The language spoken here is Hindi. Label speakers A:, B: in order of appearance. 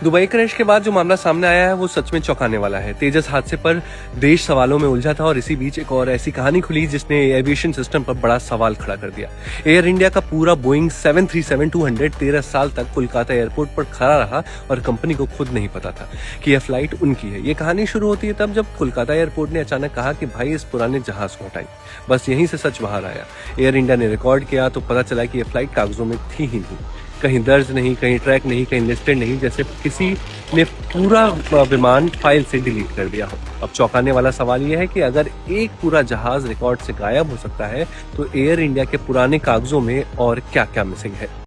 A: दुबई क्रैश के बाद जो मामला सामने आया है वो सच में चौंकाने वाला है। तेजस हादसे पर देश सवालों में उलझा था और इसी बीच एक और ऐसी कहानी खुली जिसने एविएशन सिस्टम पर बड़ा सवाल खड़ा कर दिया। एयर इंडिया का पूरा बोइंग 737-200 13 साल तक कोलकाता एयरपोर्ट पर खड़ा रहा और कंपनी को खुद नहीं पता था कि यह फ्लाइट उनकी है। ये कहानी शुरू होती है तब जब कोलकाता एयरपोर्ट ने अचानक कहा कि भाई इस पुराने जहाज को हटाइए। बस यहीं से सच बाहर आया। एयर इंडिया ने रिकॉर्ड किया तो पता चला कि यह फ्लाइट कागजों में थी ही नहीं, कहीं दर्ज नहीं, कहीं ट्रैक नहीं, कहीं लिस्टेड नहीं, जैसे किसी ने पूरा विमान फाइल से डिलीट कर दिया हो। अब चौंकाने वाला सवाल यह है कि अगर एक पूरा जहाज रिकॉर्ड से गायब हो सकता है तो एयर इंडिया के पुराने कागजों में और क्या क्या मिसिंग है।